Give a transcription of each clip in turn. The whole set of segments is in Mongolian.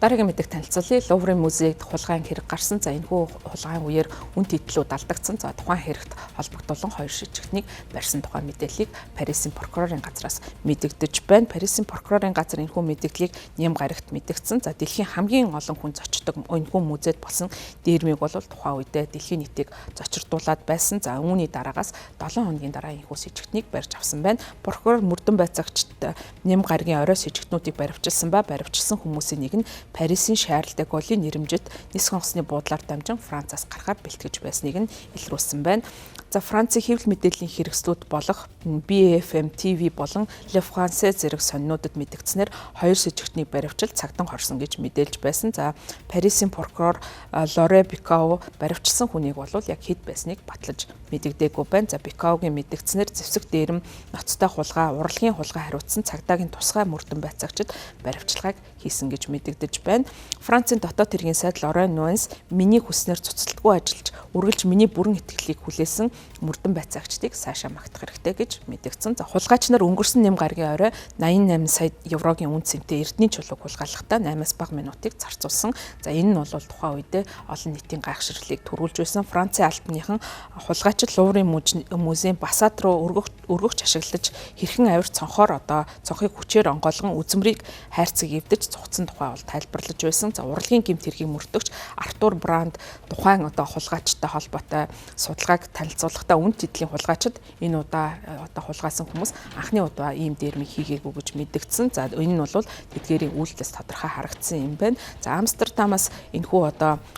Дараагийн мэдээ танилцуулъя. Луврын музейд хулгайн хэрэг гарсан. За энэхүү хулгайн үеэр үн тэтлүүд алдагдсан. За тухайн хэрэгт холбогдуулан 2 шижигтнийг барьсан тухай мэдээллийг Парисын прокурорын газраас мэдэгдэж байна. Парисын прокурорын газар энэхүү мэдээллийг Ням гарагт мэдгдсэн. За дэлхийн хамгийн олон хүн зочдог энэхүү музейд болсон дээрмийг бол тухайн үедээ дэлхийн нийтийг зочирдуулаад байсан. За үүний дараагаас 7 хоногийн дараа энэхүү шижигтнийг барьж авсан байна. Прокурор Мөрдөн байцаагчид Ням гарагийн орой шижигтнүүдийг баривчилсан ба баривчилсан хүмүүсийн нэг нь Парисын Шарль де Голлийн нэрэмжит нис хонгосны буудлаар дамжин Францаас гарахаар бэлтгэж байсныг нь илрүүлсэн байна. За Францын хэвлэл мэдээллийн хэрэгслүүд болох BFM TV болон Le Français зэрэг сонинуудад мэдгдснээр 2 шижигтнийг баривчилж цагтан хорсон гэж мэдээлж байсан. За Парисын прокурор Лоре Бикау баривчилсан хүнийг бол яг хэд байсныг батлаж мэдэгдээгүй байна. За Бикаугийн мэдгдснээр зэвсэг дээрэм ноцтой хулгай, урлагийн хулгай хариуцсан цагдаагийн тусгай Мөрдөн байцаагчид баривчилгааг хийсэн гэж мэдэгдэж байна. Францын дотоод хэргийн сайд Лорен Нуэнс миний хүснээр цуцлдаггүй ажиллаж үргэлж миний бүрэн итгэлийг хүлээсэн Мөрдөн байцаагчдыг цаашаа магтах хэрэгтэй гэж мэдэгдсэн. За хулгайч нар өнгөрсөн Ням гарагийн орой 88 сая еврогийн үн цэнтэй Эрдэнэ чулууг хулгайлахдаа 8-аас бага минутыг зарцуулсан. За энэ нь бол тухайн үедээ олон нийтийн гайхширлыг төрүүлж байсан. Францын албаныхан хулгайчид Луврын музейн басад руу өргөгч ашиглаж хэрхэн авир цонхоор цонхыг хүчээр онгойлгон үзмрийг хайрцаг эвдэж цугцсан тухай бол тайлбарлаж байсан. За урлагийн гэмт хэргийг мөрдөгч Артур Бранд тухайн хулгайчтай холбоотой судалгааг танилцуулахдаа үн тэтгэлийн хулгайчид энэ удаа хулгайсан хүмүүс анхны удаа ийм дээрмийг хийгээгүй гэж мэдгдсэн. За энэ нь бол тэдгээрийн үйлдэлс тодорхой харагдсан юм байна. За Амстердамаас энэхүү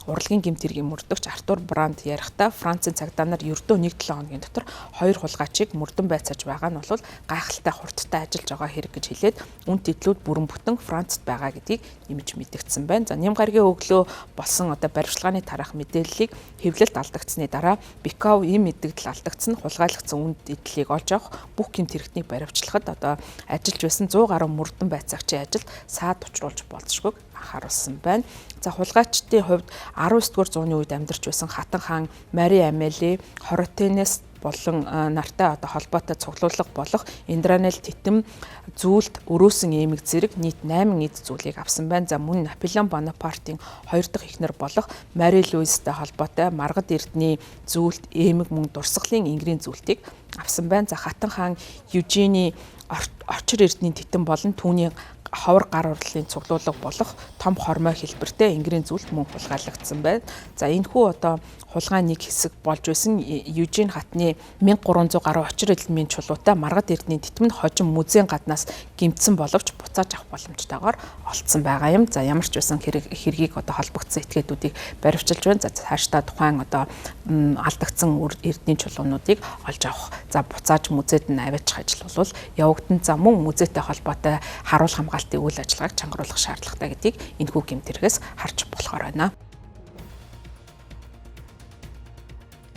урлагийн гэмт хэргийг мөрдөгч Артур Бранд ярихдаа Францын цагдаа нар ердөө 1-7 хоногийн дотор 2 хулгайчийг мөрдөн байцааж байгаа нь бол гайхалтай хурдтай ажиллаж байгаа хэрэг гэж хэлээд үн тэтлүүд бүрэн бүтэн Францад байгаа гэдгийг нэмж мэдгдсэн байна. За Ням гарагийн өглөө болсон баримтлагын тарах мэдээллийг хэвлэлд алдагдсны дараа Бикау ийм мэдээлэл алдагдсан хулгайлагдсан үн тэтлийг олж авах бүх гэмт хэрэгтнийг баривчлахад ажиллаж байсан 100 гаруй Мөрдөн байцаагчийн ажилд саад учруулж болзошгүйг анхааруулсан байна. За хулгайчдын хувьд 19-р зууны үед амьдарч байсан Хатан хаан Мари Амели Хоротенес болон нартай холбоотой цуглуулга болох Индранел титэм зүйлд өрөөсөн эмэг зэрэг нийт 8 эд зүйлийг авсан байна. За мөн Наполеон Бонапартын 2 дахь эхнэр болох Мари Луизтэй холбоотой маргад эрдний зүйлд эмэг мөн дурсгалын ингрийн зүйлтийг авсан байна. За Хатан хаан Южины очир эрдний титэм болон түүний ховор гар урлалын цуглуулга болох том хормой хэлбэртэй ингрийн зүйлт мөн хулгайлагдсан байна. За энэхүү хулгайн нэг хэсэг болж байсан Южин хатны 1300 гаруй очир элемийн чулуутай маргад эрдний титэмд хожим музейн гаднаас гэмтсэн боловч буцааж авах боломжтойгоор олдсон байгаа юм. За ямар ч байсан хэргийг холбогдсон этгээдүүдийг баривчилж байна. За цаашдаа тухайн алдагдсан эрдний чулуунуудыг олж авах. За буцааж музейд нь аваачих ажил бол явагдана. За мөн музейтэй холбоотой харуул хамгаалтын үйл ажиллагааг чангаруулах шаардлагатай гэдгийг энэхүү гэмт хэрэгээс харж болохоор байна.